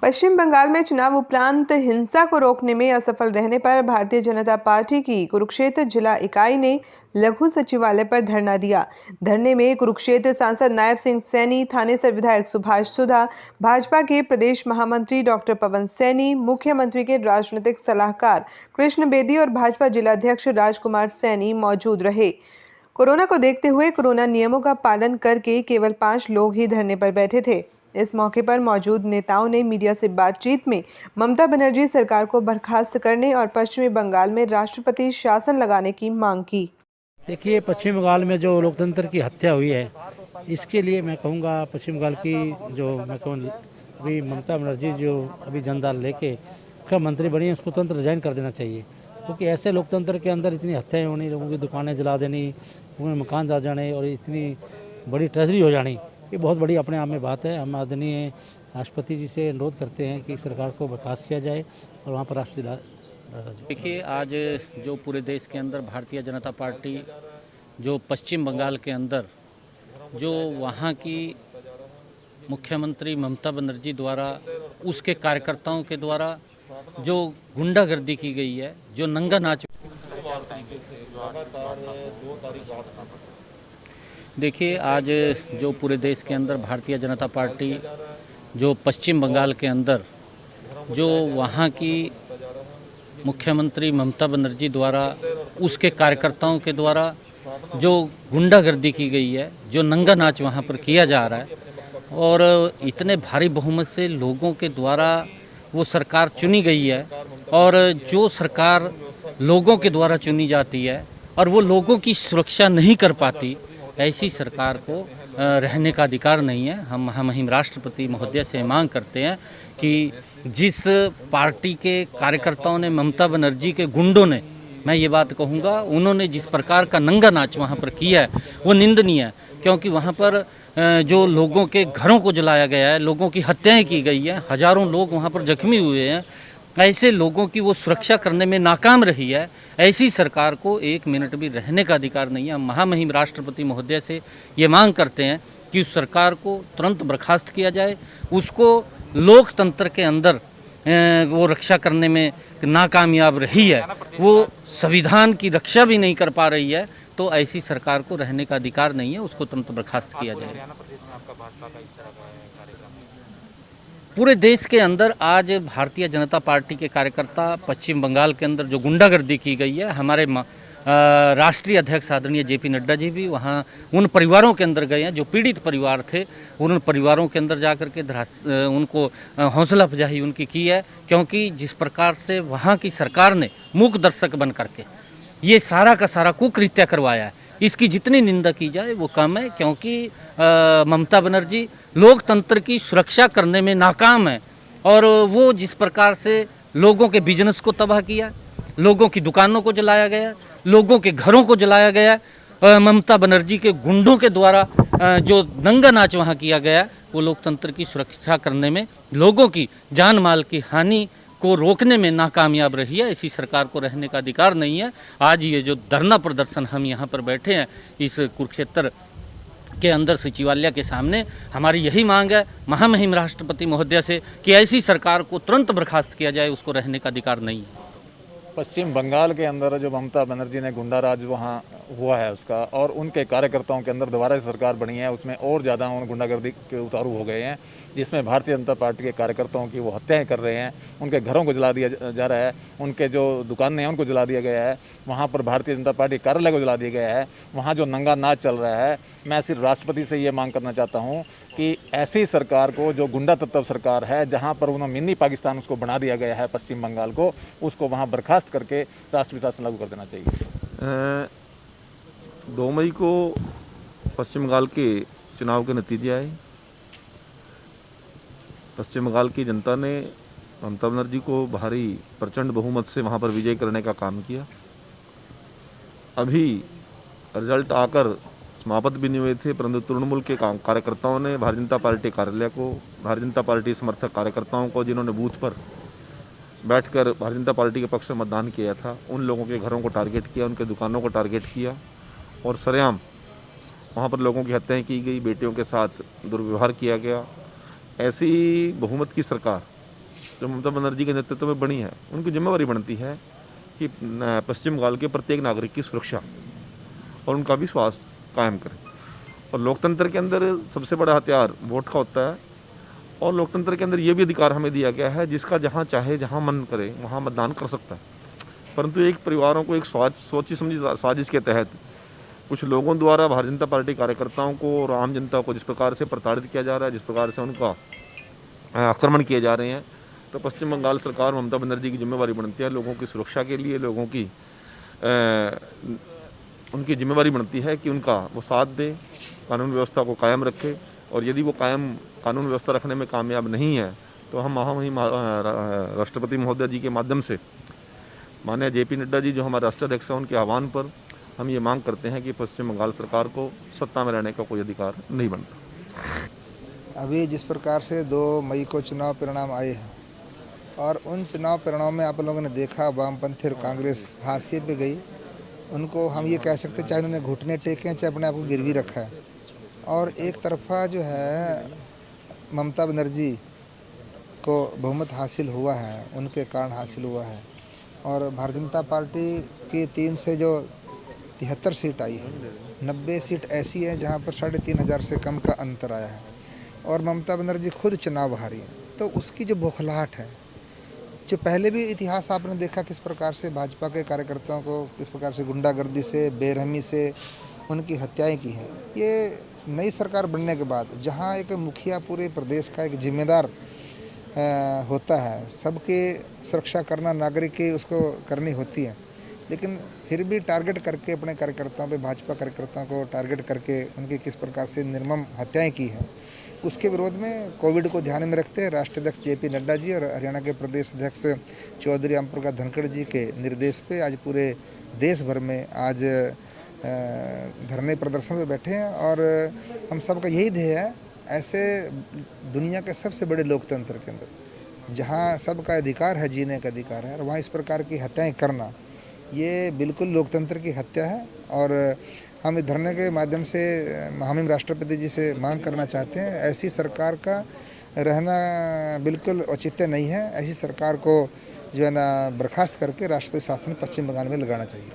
पश्चिम बंगाल में चुनाव उपरांत हिंसा को रोकने में असफल रहने पर भारतीय जनता पार्टी की कुरुक्षेत्र जिला इकाई ने लघु सचिवालय पर धरना दिया। धरने में कुरुक्षेत्र सांसद नायब सिंह सैनी, थानेसर विधायक सुभाष सुधा, भाजपा के प्रदेश महामंत्री डॉक्टर पवन सैनी, मुख्यमंत्री के राजनीतिक सलाहकार कृष्ण बेदी और भाजपा जिलाध्यक्ष राजकुमार सैनी मौजूद रहे। कोरोना को देखते हुए कोरोना नियमों का पालन करके केवल 5 लोग ही धरने पर बैठे थे। इस मौके पर मौजूद नेताओं ने मीडिया से बातचीत में ममता बनर्जी सरकार को बर्खास्त करने और पश्चिमी बंगाल में राष्ट्रपति शासन लगाने की मांग की। देखिए, पश्चिम बंगाल में जो लोकतंत्र की हत्या हुई है, इसके लिए मैं कहूँगा पश्चिम बंगाल की जो मैं कहूँ अभी ममता बनर्जी जो अभी जनदाल लेके मुख्यमंत्री बनी है, उसको तुरंत रिजाइन कर देना चाहिए। क्योंकि ऐसे लोकतंत्र के अंदर इतनी हत्याएं होनी, लोगों की दुकानें जला देनी, उन्हें मकान जा जाने और इतनी बड़ी ट्रेजरी हो जानी, ये बहुत बड़ी अपने आप में बात है। हम आदरणीय राष्ट्रपति जी से अनुरोध करते हैं कि सरकार को बर्खास्त किया जाए और वहाँ पर राष्ट्रपति। देखिए, आज जो पूरे देश के अंदर भारतीय जनता पार्टी जो पश्चिम बंगाल के अंदर जो वहाँ की मुख्यमंत्री ममता बनर्जी द्वारा उसके कार्यकर्ताओं के द्वारा जो गुंडागर्दी की गई है, जो नंगा नाच। देखिए, आज जो पूरे देश के अंदर भारतीय जनता पार्टी जो पश्चिम बंगाल के अंदर जो वहाँ की मुख्यमंत्री ममता बनर्जी द्वारा उसके कार्यकर्ताओं के द्वारा जो गुंडागर्दी की गई है, जो नंगा नाच वहाँ पर किया जा रहा है और इतने भारी बहुमत से लोगों के द्वारा वो सरकार चुनी गई है और जो सरकार लोगों के द्वारा चुनी जाती है और वो लोगों की सुरक्षा नहीं कर पाती, ऐसी सरकार को रहने का अधिकार नहीं है। हम महामहिम राष्ट्रपति महोदय से मांग करते हैं कि जिस पार्टी के कार्यकर्ताओं ने, ममता बनर्जी के गुंडों ने, मैं ये बात कहूँगा, उन्होंने जिस प्रकार का नंगा नाच वहाँ पर किया है वो निंदनीय है। क्योंकि वहाँ पर जो लोगों के घरों को जलाया गया है, लोगों की हत्याएं की गई हैं, हजारों लोग वहाँ पर जख्मी हुए हैं, ऐसे लोगों की वो सुरक्षा करने में नाकाम रही है। ऐसी सरकार को 1 मिनट भी रहने का अधिकार नहीं है। हम महामहिम राष्ट्रपति महोदय से ये मांग करते हैं कि उस सरकार को तुरंत बर्खास्त किया जाए। उसको लोकतंत्र के अंदर वो रक्षा करने में नाकामयाब रही है, वो संविधान की रक्षा भी नहीं कर पा रही है, तो ऐसी सरकार को रहने का अधिकार नहीं है, उसको तुरंत बर्खास्त किया जाए। पूरे देश के अंदर आज भारतीय जनता पार्टी के कार्यकर्ता, पश्चिम बंगाल के अंदर जो गुंडागर्दी की गई है, हमारे राष्ट्रीय अध्यक्ष आदरणीय जेपी नड्डा जी भी वहाँ उन परिवारों के अंदर गए हैं जो पीड़ित परिवार थे। उन परिवारों के अंदर जाकर के उनको हौसला अफजाई उनकी की है। क्योंकि जिस प्रकार से वहाँ की सरकार ने मूक दर्शक बन करके ये सारा का सारा कुकृत्य करवाया है, इसकी जितनी निंदा की जाए वो कम है। क्योंकि ममता बनर्जी लोकतंत्र की सुरक्षा करने में नाकाम है और वो जिस प्रकार से लोगों के बिजनेस को तबाह किया, लोगों की दुकानों को जलाया गया, लोगों के घरों को जलाया गया, ममता बनर्जी के गुंडों के द्वारा जो नंगा नाच वहाँ किया गया, वो लोकतंत्र की सुरक्षा करने में, लोगों की जान माल की हानि को रोकने में नाकामयाब रही है। ऐसी सरकार को रहने का अधिकार नहीं है। आज ये जो धरना प्रदर्शन हम यहाँ पर बैठे हैं इस कुरुक्षेत्र के अंदर सचिवालय के सामने, हमारी यही मांग है महामहिम राष्ट्रपति महोदय से कि ऐसी सरकार को तुरंत बर्खास्त किया जाए, उसको रहने का अधिकार नहीं है। पश्चिम बंगाल के अंदर जो ममता बनर्जी ने गुंडाराज वहाँ हुआ है उसका, और उनके कार्यकर्ताओं के अंदर दोबारा सरकार बनी है, उसमें और ज़्यादा उन गुंडागर्दी के उतारू हो गए हैं, जिसमें भारतीय जनता पार्टी के कार्यकर्ताओं की वो हत्याएं कर रहे हैं, उनके घरों को जला दिया जा रहा है, उनके जो दुकानें हैं उनको जला दिया गया है, वहाँ पर भारतीय जनता पार्टी कार्यालय को जला दिया गया है, वहाँ जो नंगा नाच चल रहा है। मैं सिर्फ राष्ट्रपति से ये मांग करना चाहता हूँ कि ऐसी सरकार को, जो गुंडा तत्व सरकार है, जहाँ पर उन्होंने मिनी पाकिस्तान उसको बना दिया गया है पश्चिम बंगाल को, उसको वहाँ बर्खास्त करके राष्ट्रपति शासन लागू कर देना चाहिए। 2 मई को पश्चिम बंगाल के चुनाव के नतीजे आए। पश्चिम बंगाल की जनता ने ममता बनर्जी को भारी प्रचंड बहुमत से वहाँ पर विजय करने का काम किया। अभी रिजल्ट आकर समाप्त भी नहीं हुए थे, परंतु तृणमूल के कार्यकर्ताओं ने भारतीय जनता पार्टी कार्यालय को, भारतीय जनता पार्टी समर्थक कार्यकर्ताओं को, जिन्होंने बूथ पर बैठकर भारतीय जनता पार्टी के पक्ष में मतदान किया था, उन लोगों के घरों को टारगेट किया, उनके दुकानों को टारगेट किया और सरेआम वहाँ पर लोगों की हत्याएं की गई, बेटियों के साथ दुर्व्यवहार किया गया। ऐसी बहुमत की सरकार जो ममता बनर्जी के नेतृत्व में बनी है, उनकी जिम्मेवारी बनती है कि पश्चिम बंगाल के प्रत्येक नागरिक की सुरक्षा और उनका विश्वास कायम करें। और लोकतंत्र के अंदर सबसे बड़ा हथियार वोट का होता है, और लोकतंत्र के अंदर ये भी अधिकार हमें दिया गया है जिसका जहाँ चाहे जहाँ मन करे वहाँ मतदान कर सकता है। परंतु एक परिवारों को एक सोची समझी साजिश के तहत कुछ लोगों द्वारा भारतीय जनता पार्टी कार्यकर्ताओं को और आम जनता को जिस प्रकार से प्रताड़ित किया जा रहा है, जिस प्रकार से उनका आक्रमण किए जा रहे हैं, तो पश्चिम बंगाल सरकार ममता बनर्जी की जिम्मेवारी बनती है लोगों की सुरक्षा के लिए, लोगों की उनकी जिम्मेवारी बनती है कि उनका वो साथ दे, कानून व्यवस्था को कायम रखे। और यदि वो कानून व्यवस्था रखने में कामयाब नहीं है तो हम राष्ट्रपति महोदय जी के माध्यम से माननीय JP नड्डा जी जो हमारे राष्ट्राध्यक्ष हैं उनके आह्वान पर हम ये मांग करते हैं कि पश्चिम बंगाल सरकार को सत्ता में रहने का कोई अधिकार नहीं बनता। अभी जिस प्रकार से 2 मई को चुनाव परिणाम आए हैं और उन चुनाव परिणाम में आप लोगों ने देखा वामपंथी और कांग्रेस हाशिए पे गई। उनको हम ये कह सकते चाहे उन्होंने घुटने टेके हैं चाहे अपने आप को गिरवी रखा है। और एक तरफा जो है ममता बनर्जी को बहुमत हासिल हुआ है, उनके कारण हासिल हुआ है। और भारतीय जनता पार्टी की 3 से जो 73 सीट आई है, 90 सीट ऐसी हैं जहाँ पर 3500 से कम का अंतर आया है। और ममता बनर्जी खुद चुनाव हारी है, तो उसकी जो बौखलाहट है, जो पहले भी इतिहास आपने देखा किस प्रकार से भाजपा के कार्यकर्ताओं को किस प्रकार से गुंडागर्दी से, बेरहमी से उनकी हत्याएं की हैं। ये नई सरकार बनने के बाद जहां एक मुखिया पूरे प्रदेश का एक जिम्मेदार होता है, सबके सुरक्षा करना नागरिक की उसको करनी होती है, लेकिन फिर भी टारगेट करके अपने कार्यकर्ताओं पे, भाजपा कार्यकर्ताओं को टारगेट करके उनकी किस प्रकार से निर्मम हत्याएं की हैं, उसके विरोध में कोविड को ध्यान में रखते राष्ट्राध्यक्ष JP नड्डा जी और हरियाणा के प्रदेश अध्यक्ष चौधरी राम प्रकाश धनखड़ जी के निर्देश पे आज पूरे देश भर में आज धरने प्रदर्शन में बैठे हैं। और हम सबका यही ध्येय है, ऐसे दुनिया के सबसे बड़े लोकतंत्र के अंदर जहां सबका अधिकार है, जीने का अधिकार है, और वहां इस प्रकार की हत्याएं करना ये बिल्कुल लोकतंत्र की हत्या है। और हम इस धरने के माध्यम से महामहिम राष्ट्रपति जी से मांग करना चाहते हैं, ऐसी सरकार का रहना बिल्कुल औचित्य नहीं है। ऐसी सरकार को जो है ना बर्खास्त करके राष्ट्रपति शासन पश्चिम बंगाल में लगाना चाहिए।